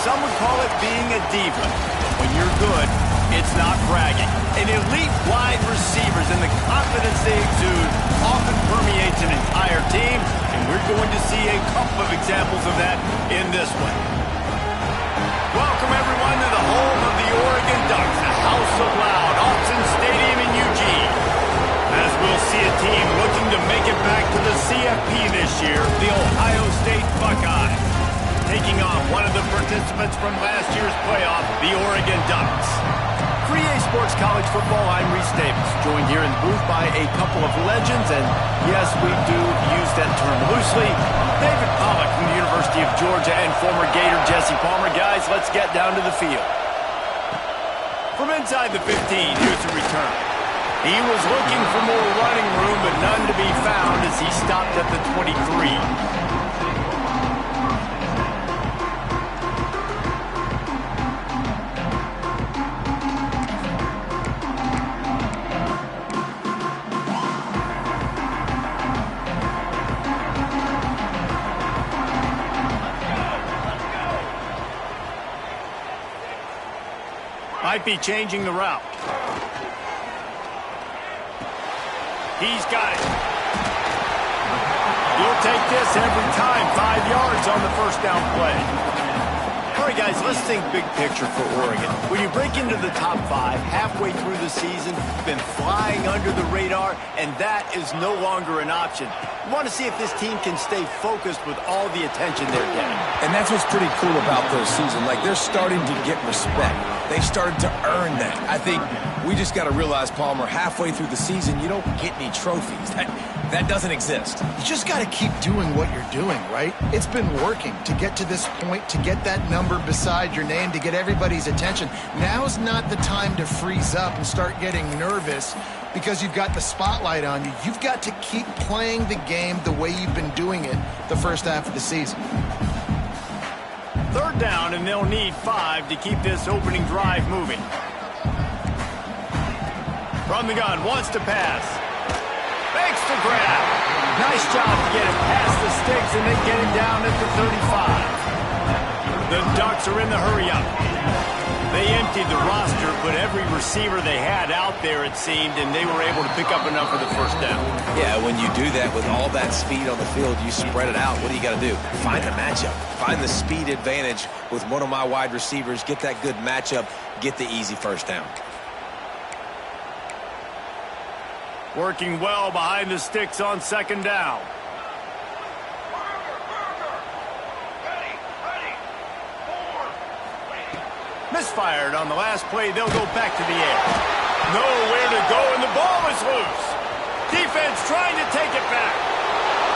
some would call it being a diva. When you're good, it's not bragging. And elite wide receivers and the confidence they exude often permeates an entire team, and we're going to see a couple of examples of that in this one. Welcome, everyone, to the home of the Oregon Ducks, the House of Loud, Autzen Stadium in Eugene. As we'll see a team looking to make it back to the CFP this year, the Ohio State Buckeyes, taking on one of the participants from last year's playoff, the Oregon Ducks. For EA Sports College Football, I'm Reese Davis, joined here in the booth by a couple of legends, and yes, we do use that term loosely. David Pollack from the University of Georgia and former Gator Jesse Palmer. Guys, let's get down to the field. From inside the 15, here's the return. He was looking for more running room, but none to be found as he stopped at the 23. Might be changing the route. He's got it. You'll take this every time. 5 yards on the first down play. All right, guys, let's think big picture for Oregon. When you break into the top 5 halfway through the season, you've been flying under the radar, and that is no longer an option. You want to see if this team can stay focused with all the attention they're getting. And that's what's pretty cool about their season. Like, they're starting to get respect. They started to earn that. I think we just got to realize, Palmer, halfway through the season, you don't get any trophies. That doesn't exist. You just got to keep doing what you're doing, right? It's been working to get to this point, to get that number beside your name, to get everybody's attention. Now's not the time to freeze up and start getting nervous because you've got the spotlight on you. You've got to keep playing the game the way you've been doing it the first half of the season. Third down, and they'll need 5 to keep this opening drive moving. From the gun, wants to pass. Makes the grab. Nice job to get it past the sticks and then get it down at the 35. The Ducks are in the hurry-up. They emptied the roster, put every receiver they had out there, it seemed, and they were able to pick up enough for the first down. Yeah, when you do that with all that speed on the field, you spread it out. What do you got to do? Find the matchup. Find the speed advantage with one of my wide receivers. Get that good matchup. Get the easy first down. Working well behind the sticks on second down. Misfired on the last play. They'll go back to the air. Nowhere to go, and the ball is loose. Defense trying to take it back.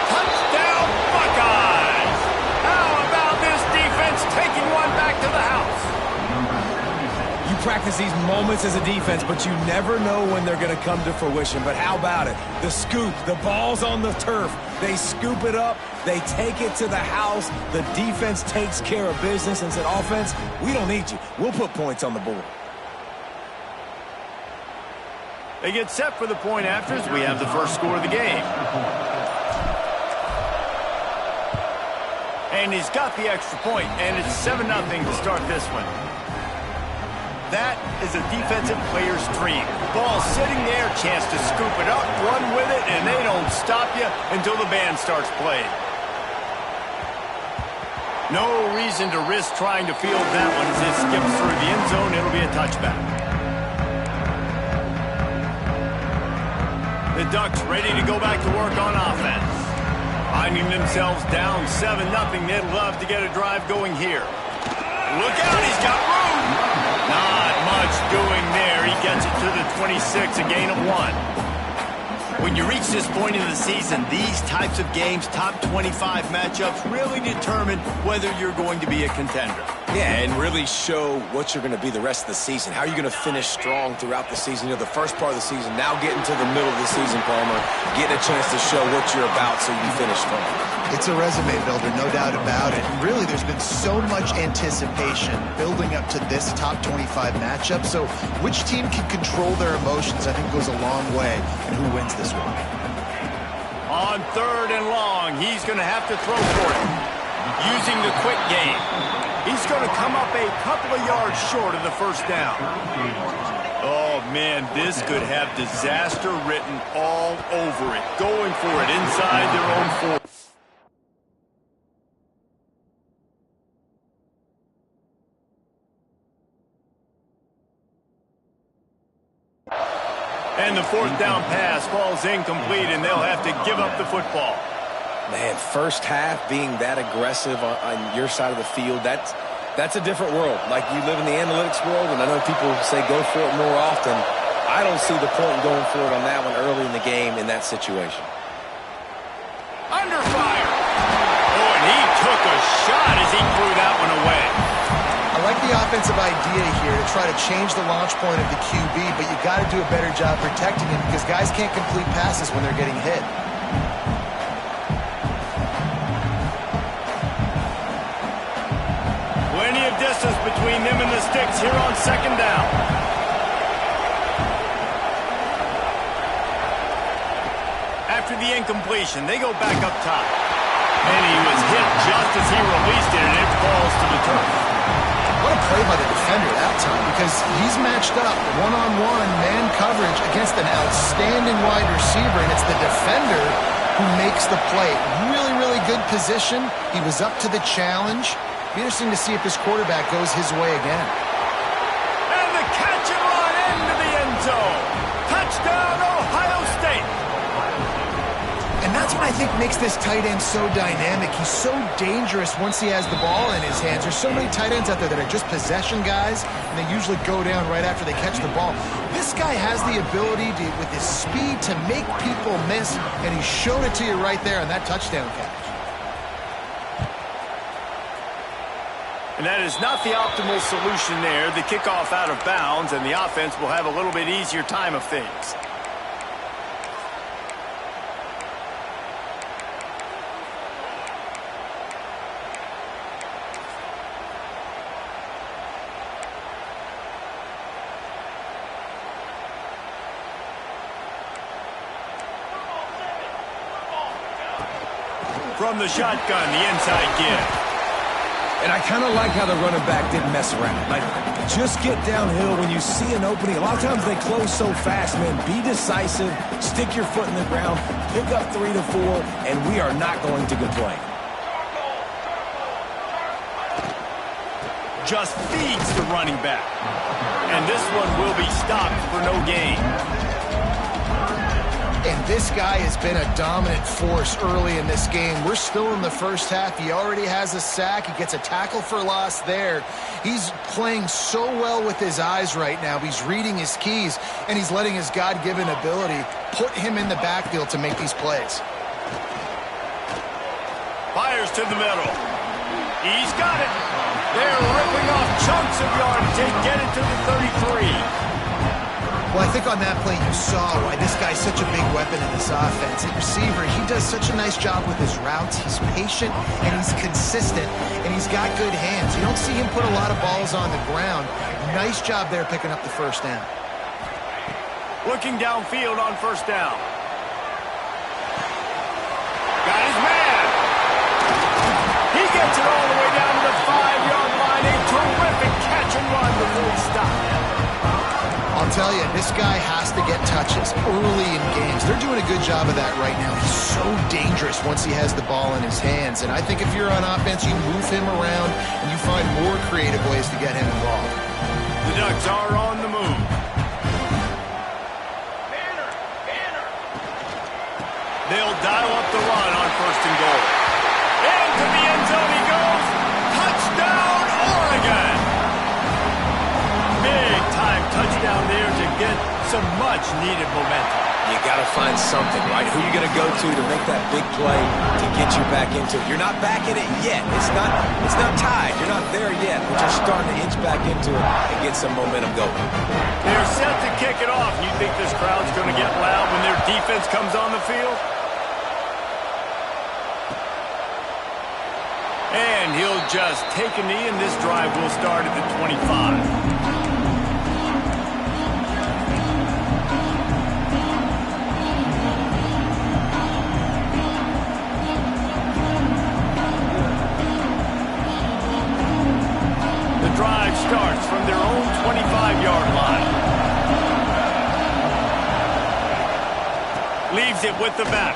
Touchdown, Buckeyes! How about this defense taking one back to the house? You practice these moments as a defense, but you never know when they're going to come to fruition. But how about it? The scoop, the ball's on the turf. They scoop it up. They take it to the house. The defense takes care of business and said, offense, we don't need you. We'll put points on the board. They get set for the point afters. We have the first score of the game. And he's got the extra point, and it's 7-0 to start this one. That is a defensive player's dream. Ball sitting there, chance to scoop it up, run with it, and they don't stop you until the band starts playing. No reason to risk trying to field that one as it skips through the end zone. It'll be a touchback. The Ducks ready to go back to work on offense. Finding themselves down 7-0, they'd love to get a drive going here. Look out, he's got room. Not much doing there. He gets it to the 26, a gain of 1. When you reach this point in the season, these types of games, top 25 matchups, really determine whether you're going to be a contender. Yeah, and really show what you're going to be the rest of the season. How are you going to finish strong throughout the season? You know, the first part of the season, now getting to the middle of the season, Palmer, getting a chance to show what you're about so you can finish strong. It's a resume builder, no doubt about it. And really, there's been so much anticipation building up to this top 25 matchup. So which team can control their emotions, I think, goes a long way in who wins this one. On 3rd and long, he's going to have to throw for it. Using the quick game. He's going to come up a couple of yards short of the first down. Oh, man, this could have disaster written all over it. Going for it inside their own 4. And the fourth down pass falls incomplete, and they'll have to give up the football. Man, first half being that aggressive on your side of the field, that's a different world. Like, you live in the analytics world, and I know people say go for it more often. I don't see the point in going for it on that one early in the game in that situation. Under fire. Oh, and he took a shot as he threw that one away. I like the offensive idea here to try to change the launch point of the QB, but you got to do a better job protecting him because guys can't complete passes when they're getting hit. Plenty of distance between them and the sticks here on second down. After the incompletion, they go back up top. And he was hit just as he released it, and it falls to the turf. What a play by the defender that time, because he's matched up one-on-one man coverage against an outstanding wide receiver, and it's the defender who makes the play. Really, really good position. He was up to the challenge. Be interesting to see if this quarterback goes his way again. And the catch and run into the end zone. Touchdown, Ohio State. And that's what I think makes this tight end so dynamic. He's so dangerous once he has the ball in his hands. There's so many tight ends out there that are just possession guys, and they usually go down right after they catch the ball. This guy has the ability to, with his speed, to make people miss, and he showed it to you right there on that touchdown catch. And that is not the optimal solution there. The kickoff out of bounds, and the offense will have a little bit easier time of things. From the shotgun, the inside give. And I kind of like how the running back didn't mess around. Like, just get downhill when you see an opening. A lot of times they close so fast, man. Be decisive, stick your foot in the ground, pick up 3 to 4, and we are not going to complain. Just feeds the running back. And this one will be stopped for no gain. And this guy has been a dominant force early in this game. We're still in the first half. He already has a sack. He gets a tackle for loss there. He's playing so well with his eyes right now. He's reading his keys, and he's letting his God-given ability put him in the backfield to make these plays. Fires to the middle. He's got it. They're ripping off chunks of yardage. They get it to the 33. Well, I think on that play you saw why this guy's such a big weapon in this offense. At receiver, he does such a nice job with his routes. He's patient, and he's consistent, and he's got good hands. You don't see him put a lot of balls on the ground. Nice job there picking up the first down. Looking downfield on first down. Got his man. He gets it all the way down to the 5-yard line. A terrific catch and run before he stopped. I'll tell you, this guy has to get touches early in games. They're doing a good job of that right now. He's so dangerous once he has the ball in his hands. And I think if you're on offense, you move him around and you find more creative ways to get him involved. The Ducks are on the move. They'll dial up the run on first and goal. Into the end zone he goes. Touchdown, Oregon! Big-time touchdown there to get some much-needed momentum. You got to find something, right? Who are you going to go to make that big play to get you back into it? You're not back in it yet. It's not tied. You're not there yet, but you're starting to inch back into it and get some momentum going. They're set to kick it off. You think this crowd's going to get loud when their defense comes on the field? And he'll just take a knee, and this drive will start at the 25. Leaves it with the back.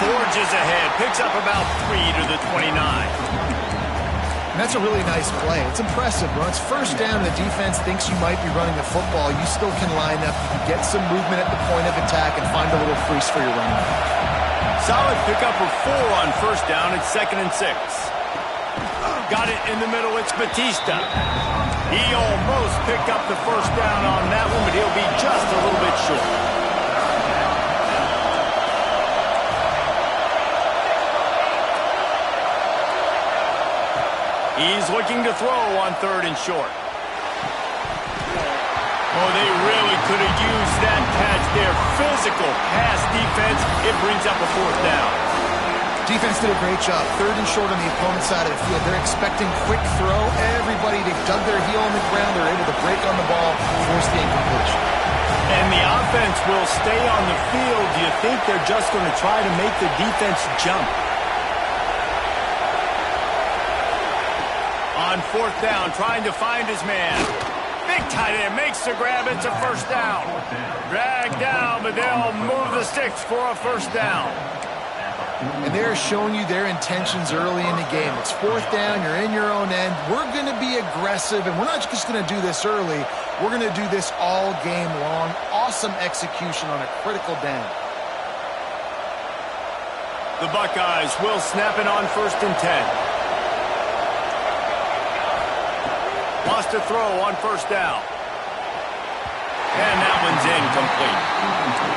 Forges ahead. Picks up about 3 to the 29. And that's a really nice play. It's impressive. When it's first down and the defense thinks you might be running the football, you still can line up, you can get some movement at the point of attack and find a little freeze for your running back. Solid pickup of 4 on first down. It's 2nd and 6. Got it in the middle. It's Batista. He almost picked up the first down on that one, but he'll be just a little bit short. He's looking to throw on 3rd and short. Oh, they really could have used that catch there. Physical pass defense. It brings up a 4th down. Defense did a great job. 3rd and short on the opponent's side of the field. They're expecting quick throw. Everybody, they dug their heel on the ground. They're able to break on the ball, force the incompletion. And the offense will stay on the field. Do you think they're just going to try to make the defense jump? On 4th down, trying to find his man. Big tight end makes the grab. It's a 1st down. Dragged down, but they'll move the sticks for a 1st down. And they're showing you their intentions early in the game. It's 4th down. You're in your own end. We're going to be aggressive, and we're not just going to do this early. We're going to do this all game long. Awesome execution on a critical down. The Buckeyes will snap it on 1st and 10. Wants to throw on 1st down. And that one's incomplete.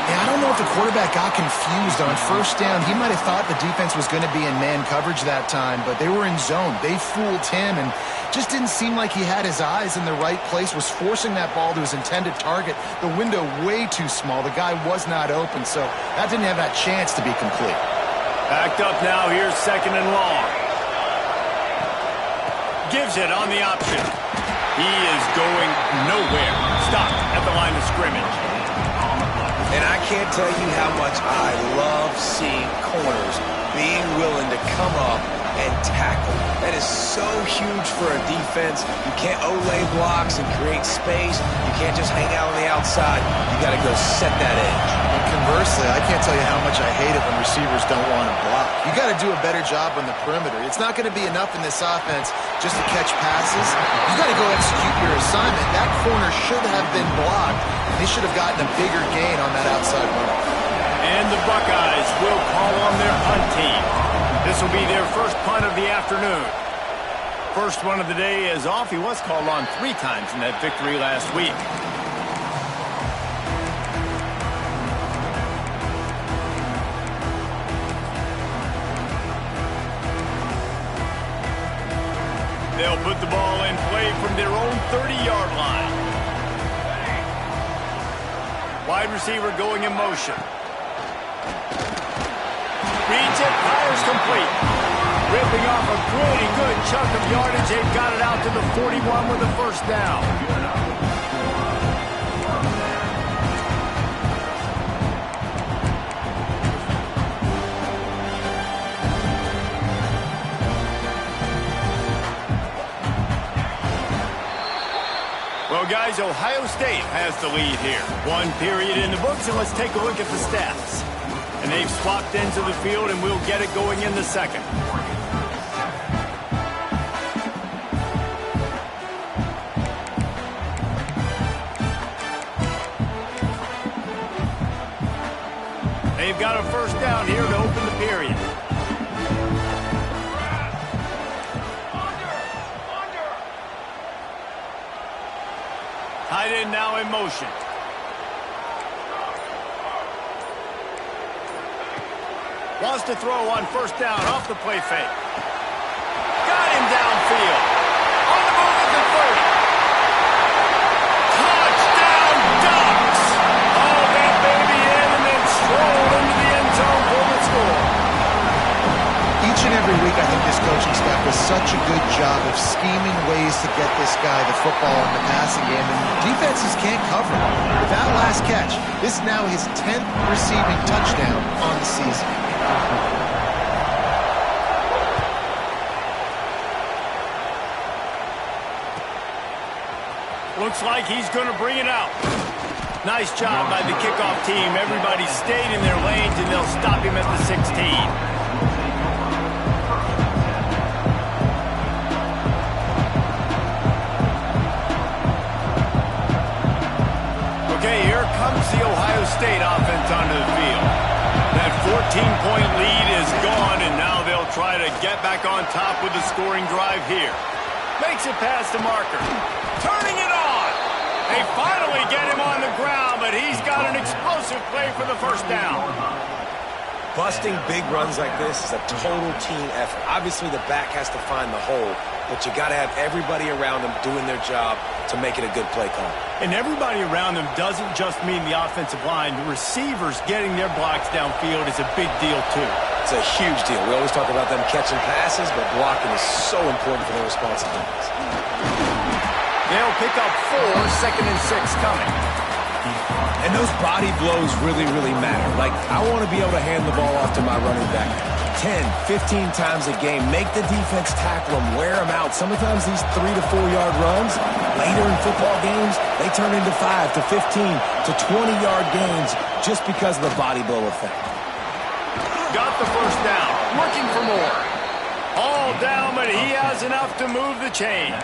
Yeah, I don't know if the quarterback got confused on 1st down. He might have thought the defense was going to be in man coverage that time, but they were in zone. They fooled him and just didn't seem like he had his eyes in the right place, was forcing that ball to his intended target. The window way too small. The guy was not open, so that didn't have that chance to be complete. Backed up now. Here's 2nd and long. Gives it on the option. He is going nowhere. Stopped at the line of scrimmage. And I can't tell you how much I love seeing corners being willing to come up and tackle. That is so huge for a defense. You can't olay blocks and create space. You can't just hang out on the outside. You got to go set that edge. And conversely, I can't tell you how much I hate it when receivers don't want to block. You got to do a better job on the perimeter. It's not going to be enough in this offense just to catch passes. You got to go execute your assignment. That corner should have been blocked. They should have gotten a bigger gain on that outside run. And the Buckeyes will call on their punt team. This will be their first punt of the afternoon. First one of the day is off. He was called on 3 times in that victory last week. They'll put the ball in play from their own 30-yard line. Wide receiver going in motion. Reads it, fires complete. Ripping off a pretty good chunk of yardage. They've got it out to the 41 with a 1st down. Well, guys, Ohio State has the lead here. 1 period in the books, and let's take a look at the stats. And they've swapped into the field, and we'll get it going in the 2nd. They've got a 1st down here to open the period. Tight end now in motion. Wants to throw on 1st down off the play fake. Got him downfield. On the move at the 30. Touchdown Ducks! Oh, that baby in and then strolled into the end zone for the score. Each and every week, I think this coaching staff does such a good job of scheming ways to get this guy the football in the passing game, and defenses can't cover him. With that last catch, this is now his 10th receiving touchdown on the season. Looks like he's going to bring it out. Nice job by the kickoff team. Everybody stayed in their lanes, and they'll stop him at the 16. Okay, here comes the Ohio State offense onto the field. That 14-point lead is gone, and now they'll try to get back on top with the scoring drive here. Makes it past the marker. Turning it on. They finally get him on the ground, but he's got an explosive play for the first down. Busting big runs like this is a total team effort. Obviously, the back has to find the hole, but you got to have everybody around them doing their job to make it a good play call. And everybody around them doesn't just mean the offensive line. The receivers getting their blocks downfield is a big deal, too. It's a huge deal. We always talk about them catching passes, but blocking is so important for their responsibilities. They'll pick up 4, 2nd and 6 coming. And those body blows really, really matter. Like, I want to be able to hand the ball off to my running back 10, 15 times a game. Make the defense tackle them, wear them out. Sometimes these 3 to 4 yard runs, later in football games, they turn into 5 to 15 to 20 yard gains just because of the body blow effect. Got the first down, looking for more. All down, but he has enough to move the chains.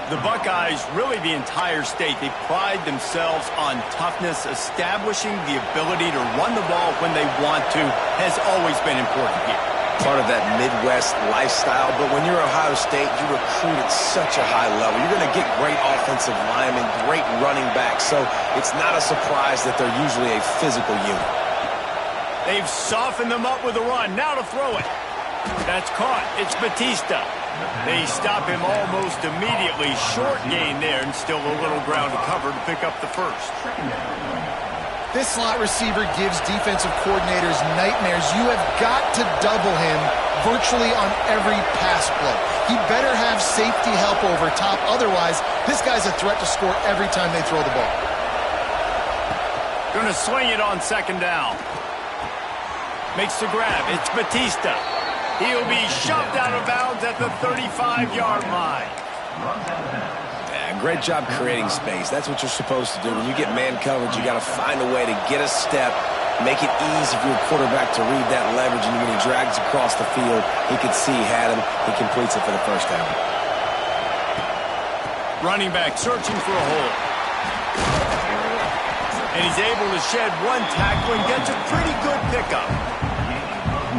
The Buckeyes, really the entire state, they pride themselves on toughness. Establishing the ability to run the ball when they want to has always been important here. Part of that Midwest lifestyle, but when you're Ohio State, you recruit at such a high level. You're going to get great offensive linemen, great running backs, so it's not a surprise that they're usually a physical unit. They've softened them up with a run. Now to throw it. That's caught. It's Batista. They stop him almost immediately. Short gain there, and still a little ground to cover to pick up the first. This slot receiver gives defensive coordinators nightmares. You have got to double him virtually on every pass play. He better have safety help over top. Otherwise, this guy's a threat to score every time they throw the ball. Gonna swing it on 2nd down. Makes the grab. It's Batista. He'll be shoved out of bounds at the 35-yard line. Yeah, great job creating space. That's what you're supposed to do. When you get man coverage, you got to find a way to get a step, make it easy for your quarterback to read that leverage, and when he drags across the field, he can see he had him. He completes it for the first down. Running back searching for a hole. And he's able to shed one tackle and gets a pretty good pickup.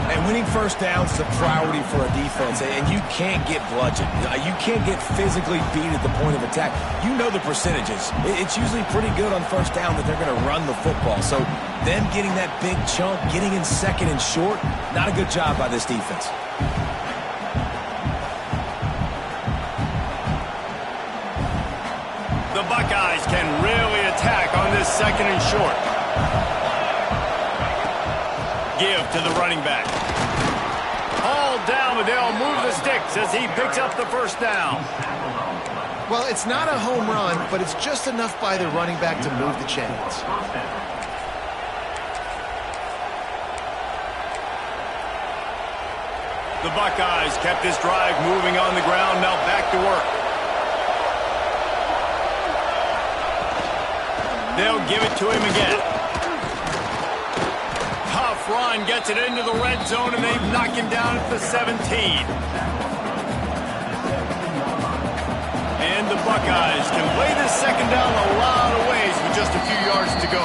And winning first downs is a priority for a defense, and you can't get bludgeoned. You can't get physically beat at the point of attack. You know the percentages. It's usually pretty good on first down that they're going to run the football. So them getting that big chunk, getting in 2nd and short, not a good job by this defense. The Buckeyes can really attack on this 2nd and short. Give to the running back. All down, but they'll move the sticks as he picks up the first down. Well, it's not a home run, but it's just enough by the running back to move the chains. The Buckeyes kept this drive moving on the ground, now back to work. They'll give it to him again. Run gets it into the red zone, and they've knocked him down at the 17. And the Buckeyes can play this 2nd down a lot of ways with just a few yards to go.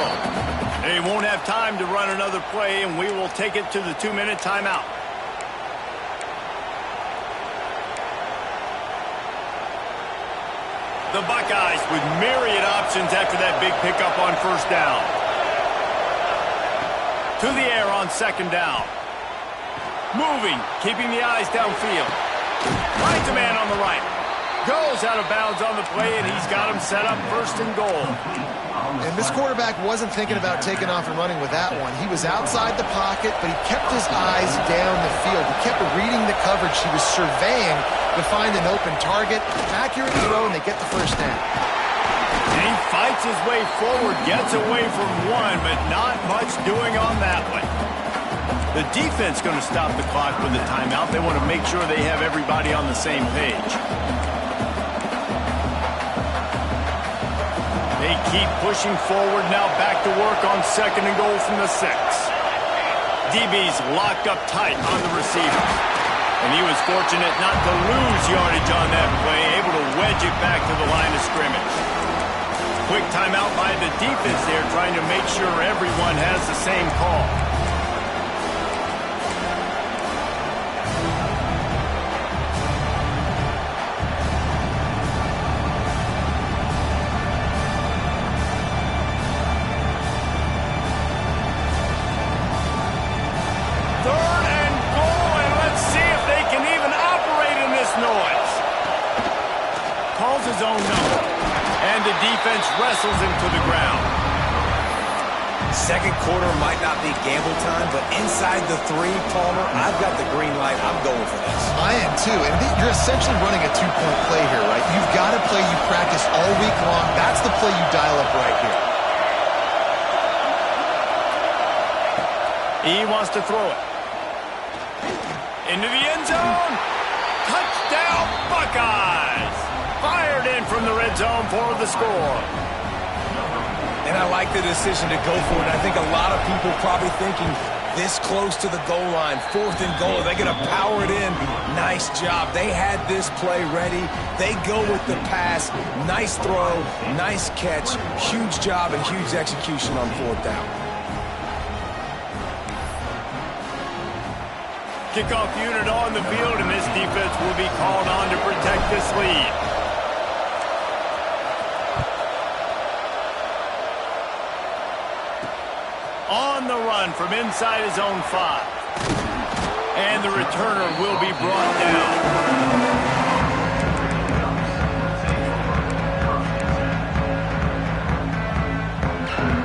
They won't have time to run another play, and we will take it to the 2-minute timeout. The Buckeyes with myriad options after that big pickup on first down. To the air on 2nd down. Moving, keeping the eyes downfield. Finds a man on the right. Goes out of bounds on the play, and he's got him set up 1st and goal. And this quarterback wasn't thinking about taking off and running with that one. He was outside the pocket, but he kept his eyes down the field. He kept reading the coverage. He was surveying to find an open target. Accurate throw, and they get the first down. And he fights his way forward, gets away from one, but not much doing on that one. The defense going to stop the clock with the timeout. They want to make sure they have everybody on the same page. They keep pushing forward now, back to work on 2nd and goal from the 6. DB's locked up tight on the receiver. And he was fortunate not to lose yardage on that play, able to wedge it back to the line of scrimmage. Quick timeout by the defense there, trying to make sure everyone has the same call. His own number, and the defense wrestles him to the ground. Second quarter might not be gamble time, but inside the 3, Palmer, I've got the green light. I'm going for this. I am too, and you're essentially running a 2-point play here, right? You've got a play you practice all week long. That's the play you dial up right here. He wants to throw it. Into the end zone. Touchdown, Buckeyes! Fired in from the red zone for the score. And I like the decision to go for it. I think a lot of people probably thinking this close to the goal line, 4th and goal, are they going to power it in? Nice job. They had this play ready. They go with the pass. Nice throw, nice catch, huge job and huge execution on 4th down. Kickoff unit on the field, and this defense will be called on to protect this lead. On the run from inside his own 5. And the returner will be brought down.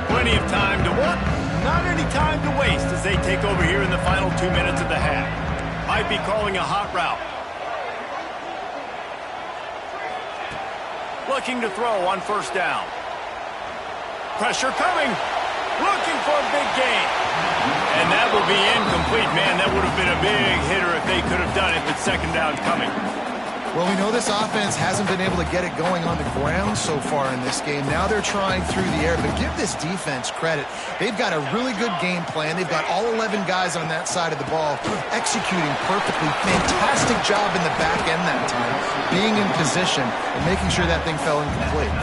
Plenty of time to work, not any time to waste as they take over here in the final 2 minutes of the half. Might be calling a hot route. Looking to throw on 1st down. Pressure coming. Looking for a big gain. And that will be incomplete. Man, that would have been a big hitter if they could have done it, but 2nd down coming. Well, we know this offense hasn't been able to get it going on the ground so far in this game. Now they're trying through the air, but give this defense credit. They've got a really good game plan. They've got all 11 guys on that side of the ball executing perfectly. Fantastic job in the back end that time, being in position and making sure that thing fell incomplete.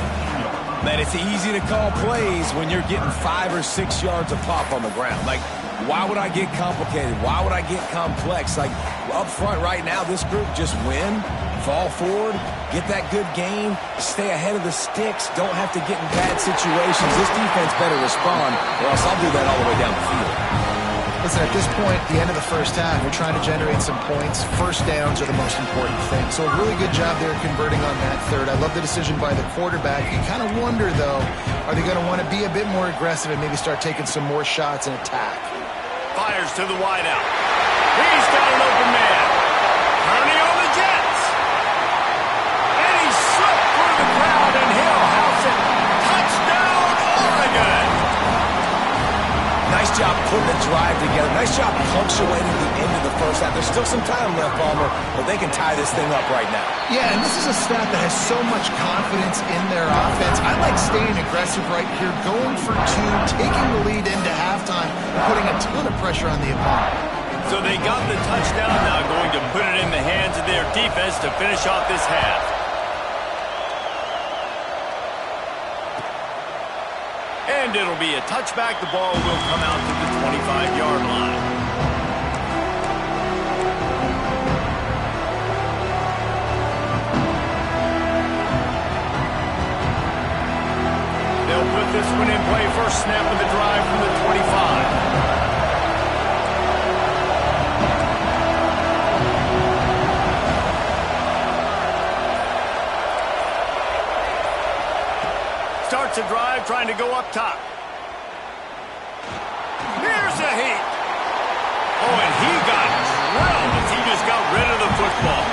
Man, it's easy to call plays when you're getting 5 or 6 yards a pop on the ground. Like, why would I get complicated? Why would I get complex? Like, up front right now, this group just win, fall forward, get that good gain, stay ahead of the sticks, don't have to get in bad situations. This defense better respond, or else I'll do that all the way down the field. Listen, at this point, the end of the first half, we're trying to generate some points. 1st downs are the most important thing. So a really good job there converting on that 3rd. I love the decision by the quarterback. You kind of wonder, though, are they going to want to be a bit more aggressive and maybe start taking some more shots and attack? Fires to the wideout. He's got an open man. Turning on the Jets. And he slipped through the crowd, and he'll house it. Touchdown, Oregon. Nice job putting the drive together. Nice job punctuating the end of the first half. There's still some time left, Palmer, but they can tie this thing up right now. Yeah, and this is a staff that has so much confidence in their offense. I like staying aggressive right here, going for 2, taking the lead into halftime, and putting a ton of pressure on the opponent. So they got the touchdown, now going to put it in the hands of their defense to finish off this half. And it'll be a touchback. The ball will come out to the 25-yard line. They'll put this one in play. First snap of the drive from the 25. Starts a drive, trying to go up top. Here's a heat. Oh, and he got drilled as he just got rid of the football.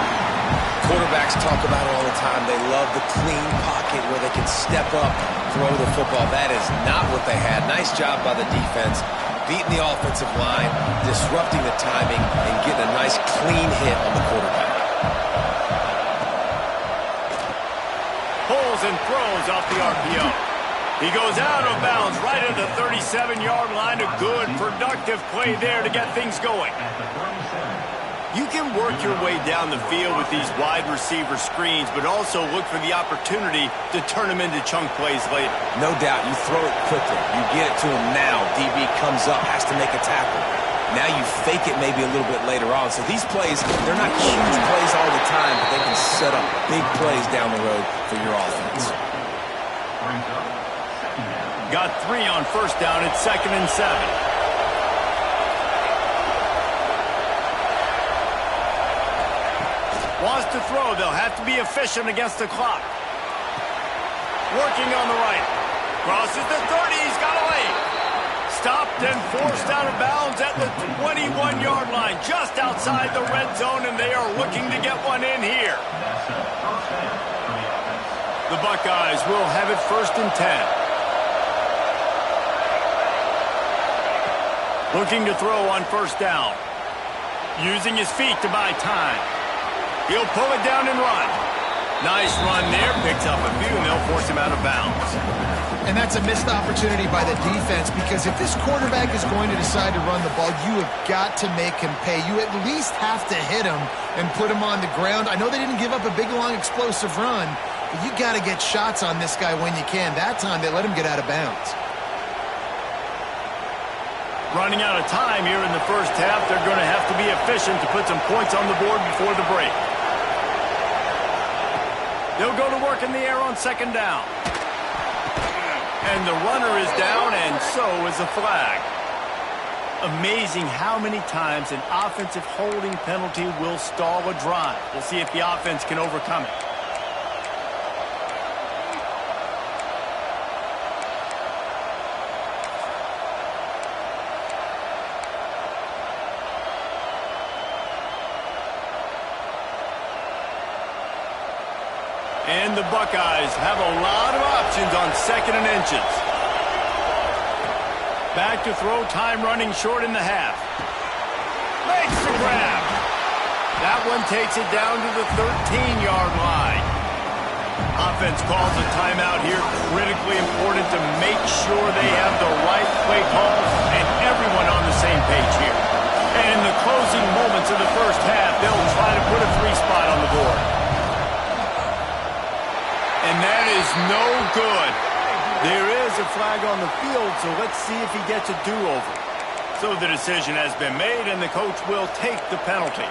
Quarterbacks talk about it all the time. They love the clean pocket where they can step up, throw the football. That is not what they had. Nice job by the defense, beating the offensive line, disrupting the timing, and getting a nice clean hit on the quarterback. Pulls and throws off the RPO. He goes out of bounds right at the 37-yard line. A good, productive play there to get things going. You can work your way down the field with these wide receiver screens, but also look for the opportunity to turn them into chunk plays later. No doubt, you throw it quickly. You get it to him now. DB comes up, has to make a tackle. Now you fake it maybe a little bit later on. So these plays, they're not huge plays all the time, but they can set up big plays down the road for your offense. Got 3 on first down at 2nd and 7. Wants to throw. They'll have to be efficient against the clock. Working on the right. Crosses the 30. He's got away. Stopped and forced out of bounds at the 21-yard line, just outside the red zone, and they are looking to get one in here. The Buckeyes will have it 1st and 10. Looking to throw on first down. Using his feet to buy time. He'll pull it down and run. Nice run there. Picks up a few, and they'll force him out of bounds. And that's a missed opportunity by the defense, because if this quarterback is going to decide to run the ball, you have got to make him pay. You at least have to hit him and put him on the ground. I know they didn't give up a big, long, explosive run, but you got to get shots on this guy when you can. That time, they let him get out of bounds. Running out of time here in the first half. They're going to have to be efficient to put some points on the board before the break. They'll go to work in the air on 2nd down. And the runner is down, and so is a flag. Amazing how many times an offensive holding penalty will stall a drive. We'll see if the offense can overcome it. And the Buckeyes have a lot of options on 2nd and inches. Back to throw, time running short in the half. Makes the grab. That one takes it down to the 13-yard line. Offense calls a timeout here. Critically important to make sure they have the right play call and everyone on the same page here. And in the closing moments of the first half, they'll try to put a 3 spot on the board. And that is no good. There is a flag on the field, so let's see if he gets a do-over. So the decision has been made, and the coach will take the penalty.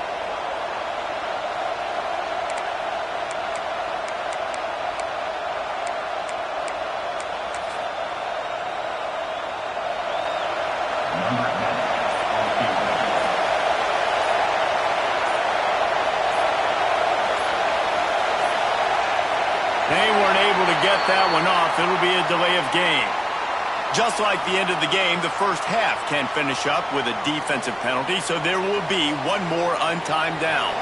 They weren't able to get that one off. It'll be a delay of game. Just like the end of the game, the first half can finish up with a defensive penalty, so there will be one more untimed down.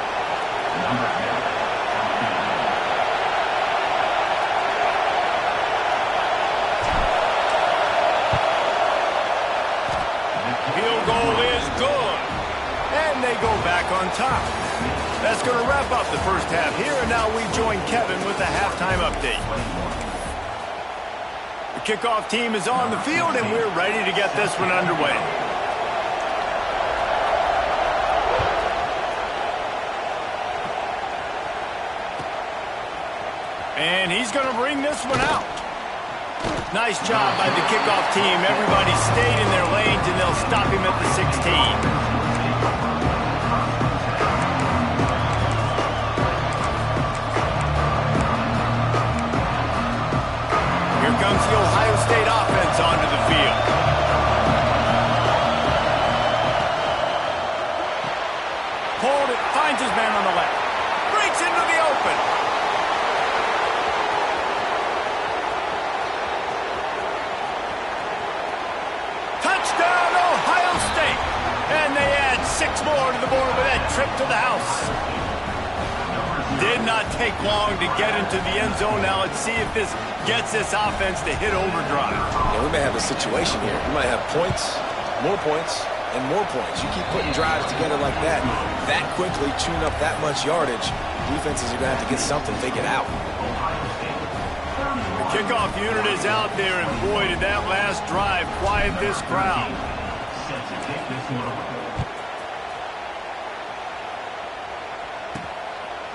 Field goal is good. And they go back on top. That's going to wrap up the first half here, and now we join Kevin with the halftime update. The kickoff team is on the field, and we're ready to get this one underway. And he's going to bring this one out. Nice job by the kickoff team. Everybody stayed in their lanes, and they'll stop him at the 16. Comes the Ohio State offense onto the field. Pulled it, finds his man on the left. Breaks into the open. Touchdown, Ohio State. And they add 6 more to the board with that trip to the house. Did not take long to get into the end zone. Now let's see if this gets this offense to hit overdrive. Yeah, we may have a situation here. We might have points, and more points. You keep putting drives together like that quickly, chewing up that much yardage, defenses are going to have to get something figured out. The Kickoff unit is out there, and boy, did that last drive quiet this crowd.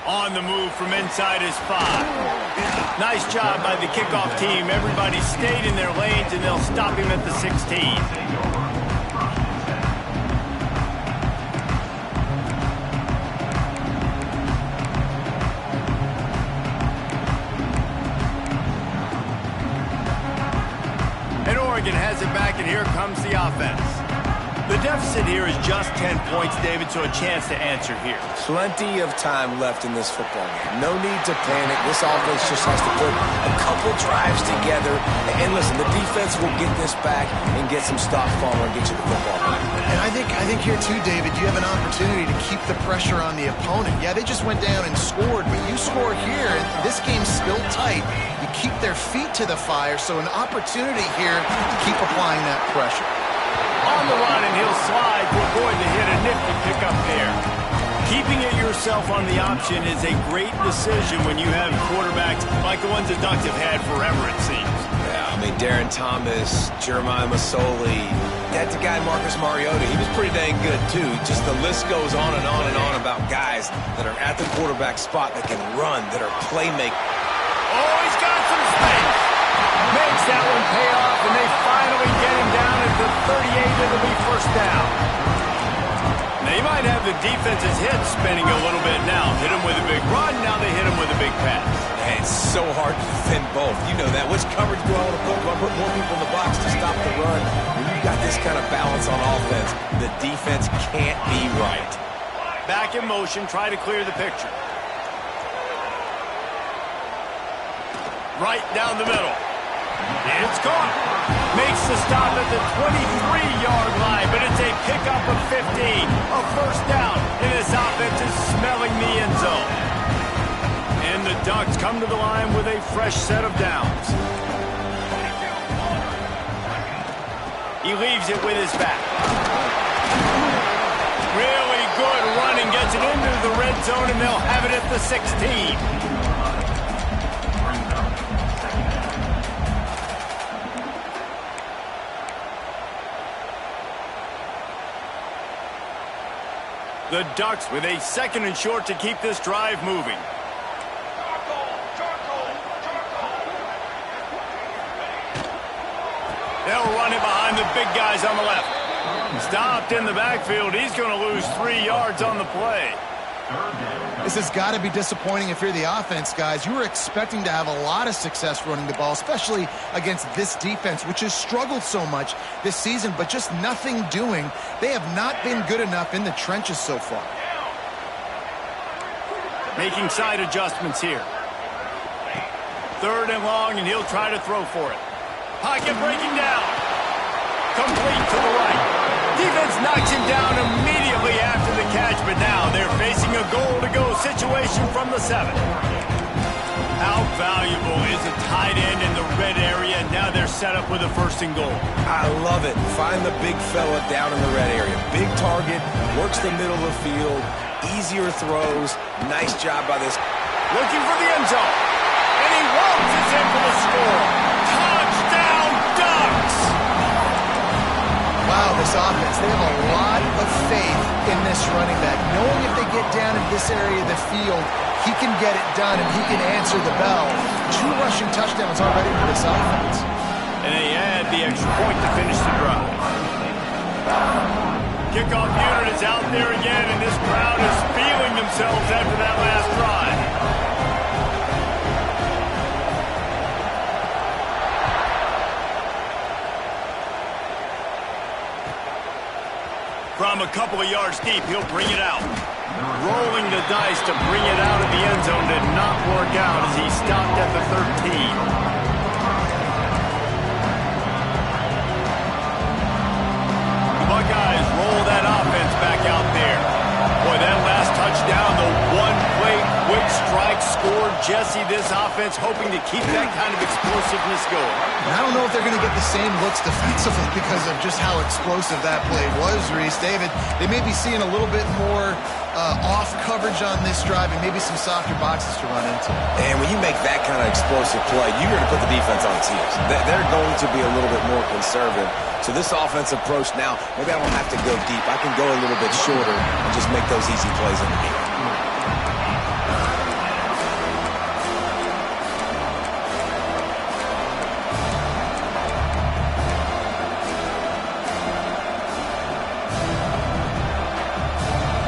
On the move from inside his 5. Nice job by the kickoff team. Everybody stayed in their lanes, and they'll stop him at the 16. And Oregon has it back, and here comes the offense. The deficit here is just 10 points, David, so a chance to answer here. Plenty of time left in this football game. No need to panic. This offense just has to put a couple drives together. And listen, the defense will get this back and get some stops falling and get you the football back. And I think here too, David, you have an opportunity to keep the pressure on the opponent. Yeah, they just went down and scored, but you score here, and this game's still tight. You keep their feet to the fire, so an opportunity here to keep applying that pressure. On the run, and he'll slide to avoid the hit. A nifty pickup there. Keeping it yourself on the option is a great decision when you have quarterbacks like the ones the Ducks have had forever, it seems. Yeah, I mean, Darren Thomas, Jeremiah Masoli, that's a guy, Marcus Mariota. He was pretty dang good, too. Just the list goes on and on and on about guys that are at the quarterback spot that can run, that are playmakers. Oh, he's got some space. Makes that one pay off, and they finally get him down at the 38. It'll be first down. Now, you might have the defense's head spinning a little bit now. Hit him with a big run, now they hit him with a big pass. Man, it's so hard to defend both. You know that. Which coverage do I want to put? Do I put more people in the box to stop the run? When you've got this kind of balance on offense, the defense can't be right. Back in motion, try to clear the picture. Right down the middle. It's caught. Makes the stop at the 23-yard line, but it's a pickup of 15. A first down, and this offense is smelling the end zone. And the Ducks come to the line with a fresh set of downs. He leaves it with his back. Really good running, gets it into the red zone, and they'll have it at the 16. The Ducks with a second and short to keep this drive moving. They'll run it behind the big guys on the left. Stopped in the backfield. He's going to lose 3 yards on the play. This has got to be disappointing if you're the offense, guys. You were expecting to have a lot of success running the ball, especially against this defense, which has struggled so much this season, but just nothing doing. They have not been good enough in the trenches so far. Making side adjustments here. 3rd and long, and he'll try to throw for it. Pocket breaking down. Complete to the right. Defense knocks him down immediately after the catch, but now they're facing a goal-to-go situation from the 7. How valuable is a tight end in the red area? Now they're set up with a 1st and goal. I love it. Find the big fella down in the red area. Big target, works the middle of the field, easier throws. Nice job by this. Looking for the end zone. And he waltzes in for the score. Touchdown, Ducks! Wow, this offense, they have a lot of faith in this running back. Knowing if they get down in this area of the field, he can get it done and he can answer the bell. 2 rushing touchdowns already for this offense. And they add the extra point to finish the drive. Kickoff unit is out there again, and this crowd is feeling themselves after that last drive. From a couple of yards deep, he'll bring it out. Rolling the dice to bring it out of the end zone did not work out as he stopped at the 13. The Buckeyes roll that offense back out there. Boy, that last touchdown, the one-play quick strike scored Jesse, this offense hoping to keep that kind of explosiveness going. And I don't know if they're going to get the same looks defensively because of just how explosive that play was, Reese. David, they may be seeing a little bit more off coverage on this drive and maybe some softer boxes to run into. And when you make that kind of explosive play, you're going to put the defense on its heels. They're going to be a little bit more conservative. So this offensive approach now, maybe I don't have to go deep. I can go a little bit shorter and just make those easy plays in the game.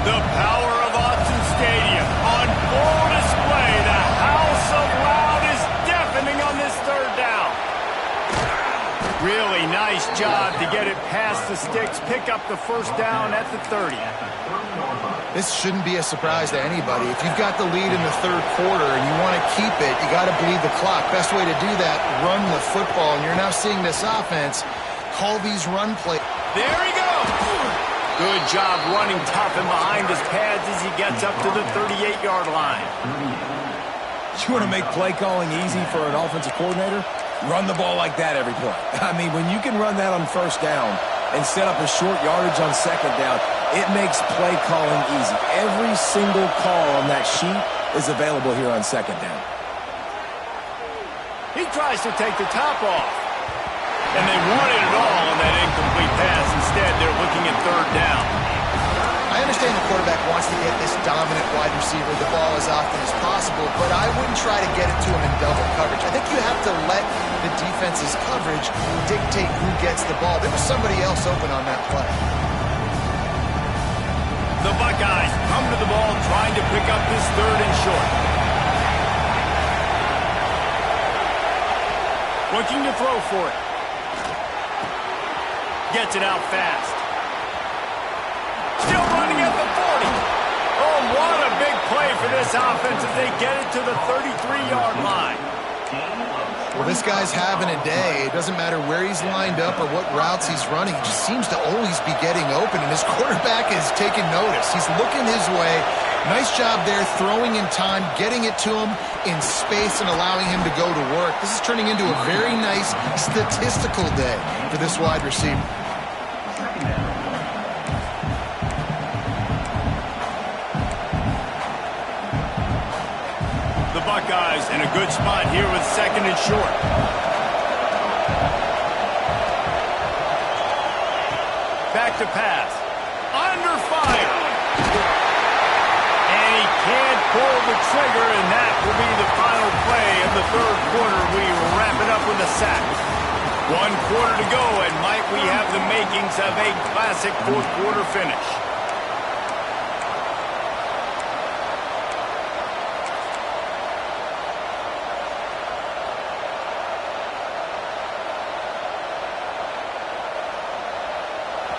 The power of Autzen Stadium on full display. The house of loud is deafening on this third down. Really nice job to get it past the sticks, pick up the first down at the 30. This shouldn't be a surprise to anybody. If you've got the lead in the third quarter and you want to keep it, you got to bleed the clock. Best way to do that, run the football. And you're now seeing this offense call these run plays. There he goes. Good job running tough and behind his pads as he gets up to the 38-yard line. You want to make play calling easy for an offensive coordinator? Run the ball like that every play. I mean, when you can run that on first down and set up a short yardage on second down, it makes play calling easy. Every single call on that sheet is available here on second down. He tries to take the top off. And they wanted it all on that incomplete pass. Instead, they're looking at third down. I understand the quarterback wants to get this dominant wide receiver the ball as often as possible, but I wouldn't try to get it to him in double coverage. I think you have to let the defense's coverage dictate who gets the ball. There was somebody else open on that play. The Buckeyes come to the ball trying to pick up this third and short. Looking to throw for it. Gets it out fast. Still running at the 40. Oh, what a big play for this offense as they get it to the 33-yard line. Well, this guy's having a day. It doesn't matter where he's lined up or what routes he's running. He just seems to always be getting open, and his quarterback is taking notice. He's looking his way. Nice job there, throwing in time, getting it to him in space and allowing him to go to work. This is turning into a very nice statistical day for this wide receiver. The Buckeyes in a good spot here with second and short. Back to pass. Under fire. And he can't pull the trigger, and that will be the final play of the third quarter. We wrap it up with a sack. 1 quarter to go, and might we have the makings of a classic fourth quarter finish.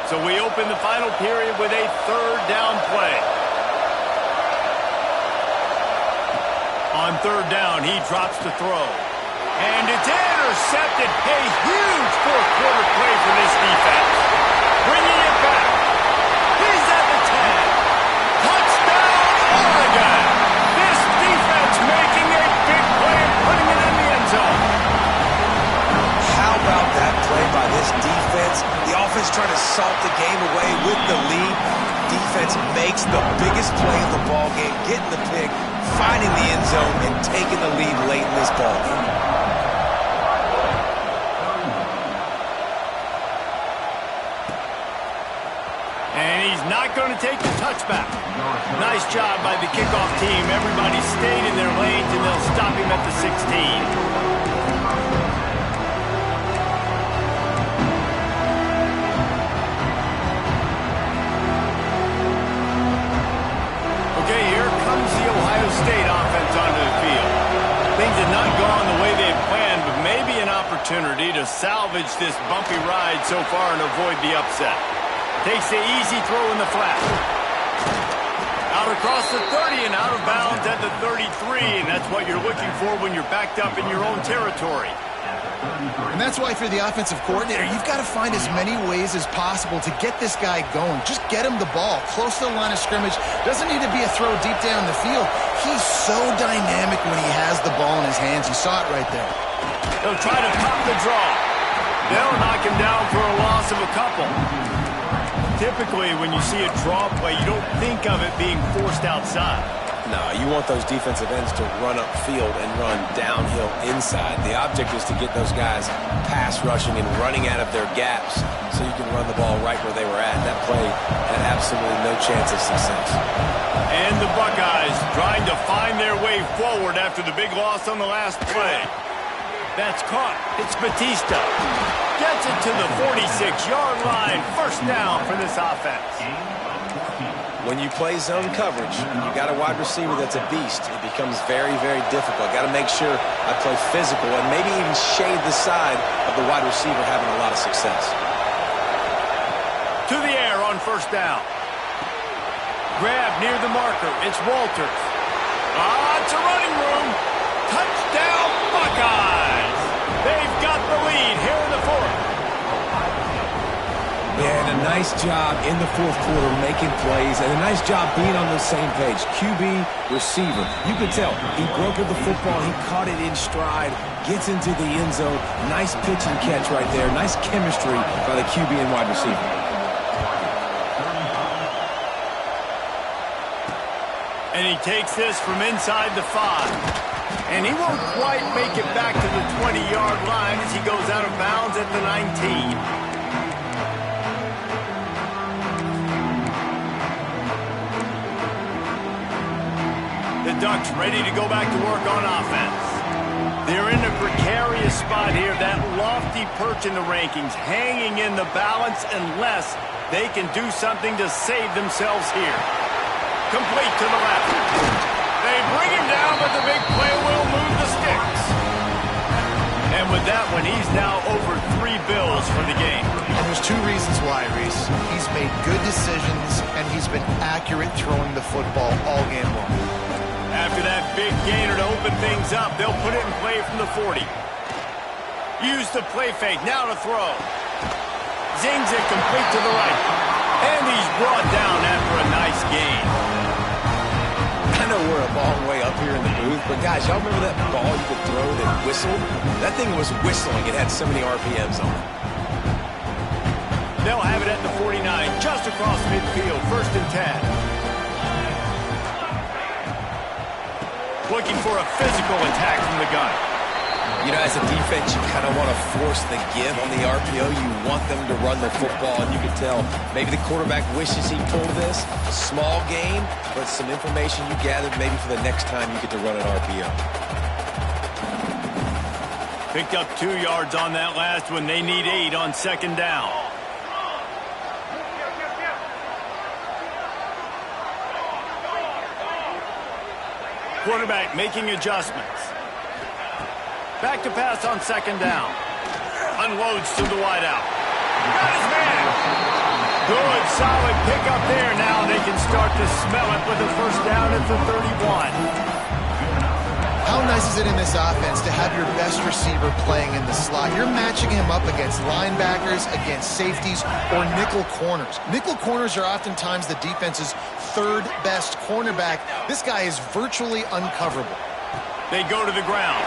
So we open the final period with a third down play. On third down, he drops to throw. And it's intercepted. A huge fourth quarter play for this defense. Bringing it back. He's at the 10. Touchdown, Oregon. This defense making a big play and putting it in the end zone. How about that play by this defense? The offense trying to salt the game away with the lead. Defense makes the biggest play of the ball game, getting the pick, finding the end zone, and taking the lead late in this ball game. And he's not going to take the touchback. Nice job by the kickoff team. Everybody stayed in their lanes, and they'll stop him at the 16. Okay, here comes the Ohio State offense onto the field. Things have not gone the way they had planned, but maybe an opportunity to salvage this bumpy ride so far and avoid the upset. Takes the easy throw in the flat. Out across the 30 and out of bounds at the 33, and that's what you're looking for when you're backed up in your own territory. And that's why if you're the offensive coordinator, you've got to find as many ways as possible to get this guy going. Just get him the ball close to the line of scrimmage. Doesn't need to be a throw deep down the field. He's so dynamic when he has the ball in his hands. You saw it right there. They'll try to pop the draw. They'll knock him down for a loss of a couple. Typically, when you see a draw play, you don't think of it being forced outside. No, you want those defensive ends to run upfield and run downhill inside. The object is to get those guys pass rushing and running out of their gaps so you can run the ball right where they were at. That play had absolutely no chance of success. And the Buckeyes trying to find their way forward after the big loss on the last play. That's caught. It's Batista. Gets it to the 46-yard line. First down for this offense. When you play zone coverage, you got a wide receiver that's a beast. It becomes very, very difficult. Got to make sure I play physical and maybe even shade the side of the wide receiver having a lot of success. To the air on first down. Grab near the marker. It's Walters. It's a running room. Touchdown, Buckeyes. They've got the lead here in the fourth. Yeah, and a nice job in the fourth quarter making plays, and a nice job being on the same page. QB, receiver. You could tell he broke with the football. He caught it in stride, gets into the end zone. Nice pitch and catch right there. Nice chemistry by the QB and wide receiver. And he takes this from inside the 5. And he won't quite make it back to the 20-yard line as he goes out of bounds at the 19. The Ducks ready to go back to work on offense. They're in a precarious spot here, that lofty perch in the rankings, hanging in the balance unless they can do something to save themselves here. Complete to the left. They bring him down, but the big play will move the sticks. And with that one, he's now over 3 bills for the game. And there's 2 reasons why, Reese. He's made good decisions, and he's been accurate throwing the football all game long. After that big gainer to open things up, they'll put it in play from the 40. Use the play fake, now to throw. Zings it complete to the right. And he's brought down after a nice gain. I know we're a long way up here in the booth, but guys, y'all remember that ball you could throw that whistled? That thing was whistling. It had so many RPMs on it. They'll have it at the 49, just across midfield, 1st and 10. Looking for a physical attack from the gun. You know, as a defense, you kind of want to force the give on the RPO. You want them to run the football, and you can tell maybe the quarterback wishes he pulled this. A small game, but some information you gathered maybe for the next time you get to run an RPO. Picked up 2 yards on that last one. They need 8 on 2nd down. Quarterback making adjustments. Back to pass on 2nd down. Unloads to the wideout. Got his man. Good, solid pickup there. Now they can start to smell it with a 1st down at the 31. How nice is it in this offense to have your best receiver playing in the slot? You're matching him up against linebackers, against safeties, or nickel corners. Nickel corners are oftentimes the defense's 3rd best cornerback. This guy is virtually uncoverable. They go to the ground.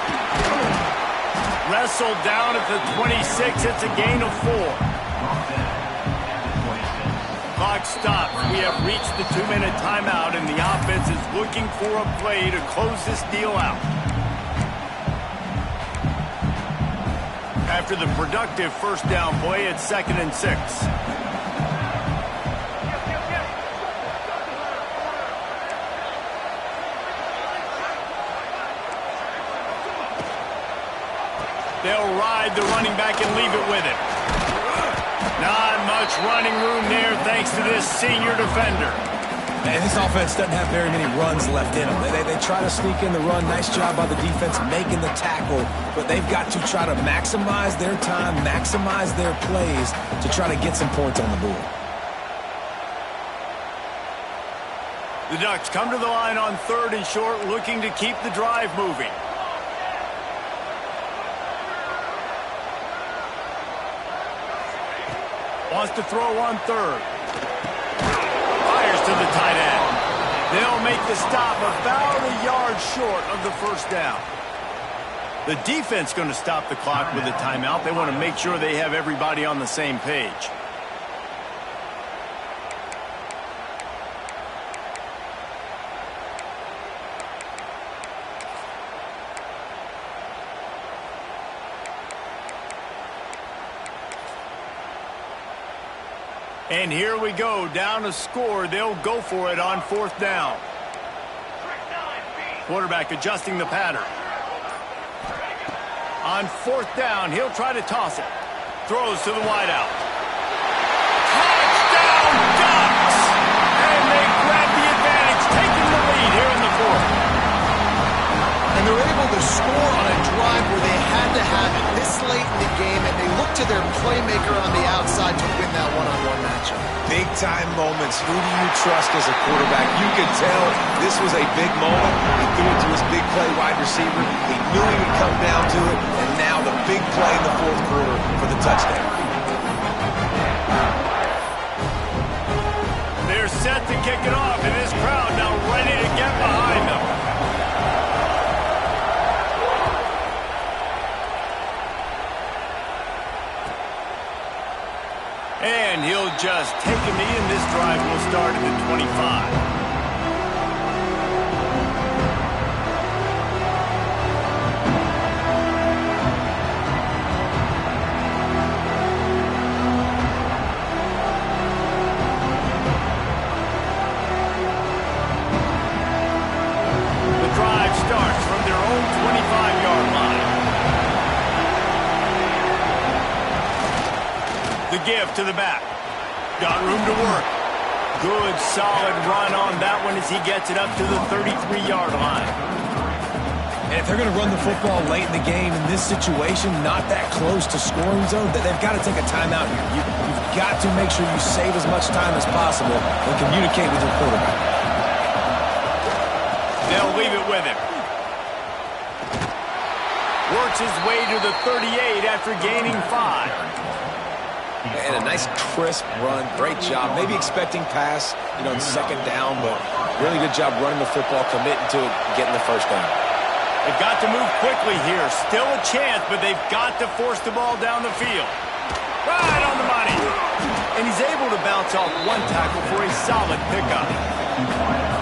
Wrestled down at the 26. It's a gain of 4. Clock stops. We have reached the 2-minute timeout, and the offense is looking for a play to close this deal out. After the productive 1st down play, it's 2nd and 6. They'll ride the running back and leave it with him. Not much running room there thanks to this senior defender. And this offense doesn't have very many runs left in them. They try to sneak in the run. Nice job by the defense making the tackle. But they've got to try to maximize their time, maximize their plays to try to get some points on the board. The Ducks come to the line on 3rd and short, looking to keep the drive moving. Wants to throw on third. Fires to the tight end. They'll make the stop about a yard short of the first down. The defense going to stop the clock with a timeout. They want to make sure they have everybody on the same page. And here we go, down a score. They'll go for it on fourth down. Quarterback adjusting the pattern. On fourth down, he'll try to toss it. Throws to the wideout. Touchdown, Ducks! And they grab the advantage, taking the lead here in the fourth. And they're able to score on a drive where they had to have it this late in the game, and they look to their playmaker on the outside to win that one-on-one matchup. Big-time moments. Who do you trust as a quarterback? You could tell this was a big moment. He threw it to his big play wide receiver. He knew he would come down to it, and now the big play in the fourth quarter for the touchdown. They're set to kick it off, and this crowd now ready to get behind them. And he'll just take a knee, and this drive will start at the 25. The drive starts from their own 25-yard line. The give to the back. Got room to work. Good, solid run on that one as he gets it up to the 33-yard line. And if they're going to run the football late in the game in this situation, not that close to scoring zone, they've got to take a timeout here. You've got to make sure you save as much time as possible and communicate with your quarterback. They'll leave it with him. Works his way to the 38 after gaining 5. And a nice crisp run. Great job. Maybe expecting pass, in second down, but really good job running the football, committing to it, getting the first down. They've got to move quickly here. Still a chance, but they've got to force the ball down the field. Right on the money. And he's able to bounce off one tackle for a solid pickup.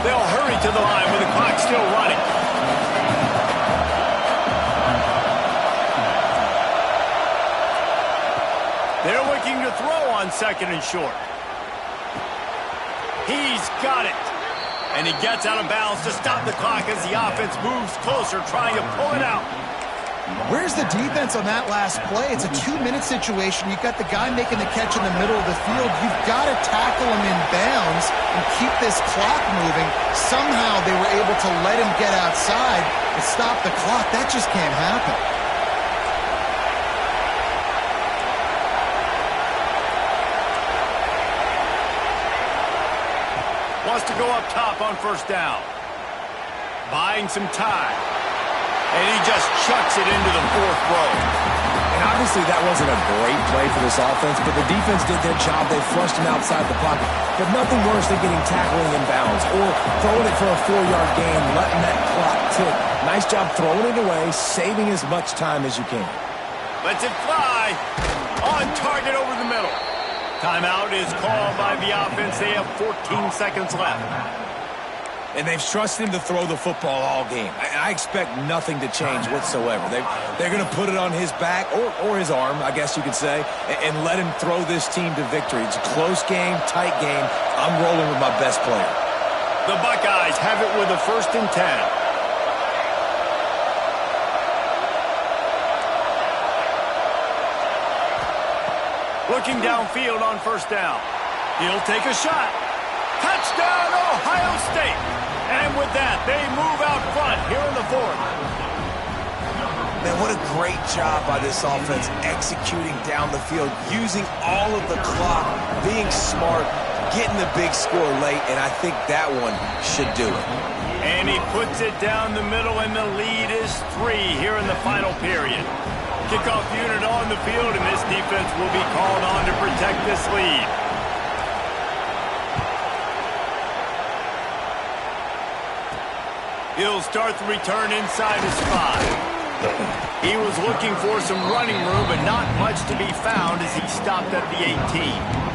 They'll hurry to the line with the clock still running. They're looking to throw on second and short. He's got it. And he gets out of bounds to stop the clock as the offense moves closer, trying to pull it out. Where's the defense on that last play? It's a 2-minute situation. You've got the guy making the catch in the middle of the field. You've got to tackle him in bounds and keep this clock moving. Somehow they were able to let him get outside and stop the clock. That just can't happen. Wants to go up top on first down. Buying some time. And he just chucks it into the fourth row. And obviously that wasn't a great play for this offense, but the defense did their job. They flushed him outside the pocket. But nothing worse than getting tackling in bounds or throwing it for a 4-yard gain, letting that clock tick. Nice job throwing it away, saving as much time as you can. Lets it fly. On target over the middle. Timeout is called by the offense. They have 14 seconds left. And they've trusted him to throw the football all game. I expect nothing to change whatsoever. They're going to put it on his back or his arm, I guess you could say, and let him throw this team to victory. It's a close game, tight game. I'm rolling with my best player. The Buckeyes have it with a 1st and 10. Looking downfield on first down. He'll take a shot. Touchdown, Ohio State. And with that, they move out front here in the fourth. Man, what a great job by this offense executing down the field, using all of the clock, being smart, getting the big score late, and I think that one should do it. And he puts it down the middle, and the lead is 3 here in the final period. Kickoff unit on the field, and this defense will be called on to protect this lead. He'll start the return inside his 5. He was looking for some running room, but not much to be found as he stopped at the 18.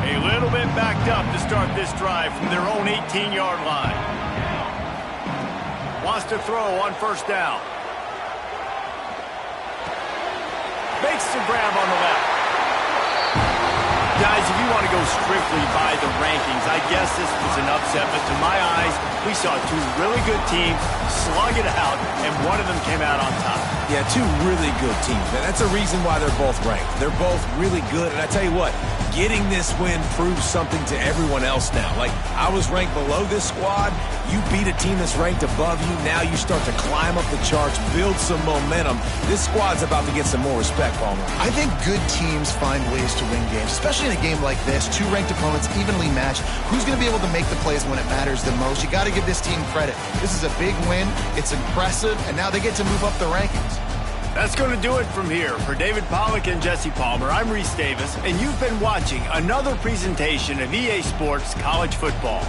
A little bit backed up to start this drive from their own 18-yard line. Wants to throw on first down. Makes the grab on the left. Guys, if you want to go strictly by the rankings, I guess this was an upset, but to my eyes, we saw two really good teams slug it out, and one of them came out on top. Yeah, two really good teams, man. That's a reason why they're both ranked. They're both really good, and I tell you what, getting this win proves something to everyone else now. Like, I was ranked below this squad. You beat a team that's ranked above you. Now you start to climb up the charts, build some momentum. This squad's about to get some more respect, Palmer. I think good teams find ways to win games, especially in a game like this. Two ranked opponents evenly matched. Who's going to be able to make the plays when it matters the most? You got to give this team credit. This is a big win. It's impressive, and now they get to move up the rankings. That's going to do it from here. For David Pollack and Jesse Palmer, I'm Reese Davis, and you've been watching another presentation of EA Sports College Football.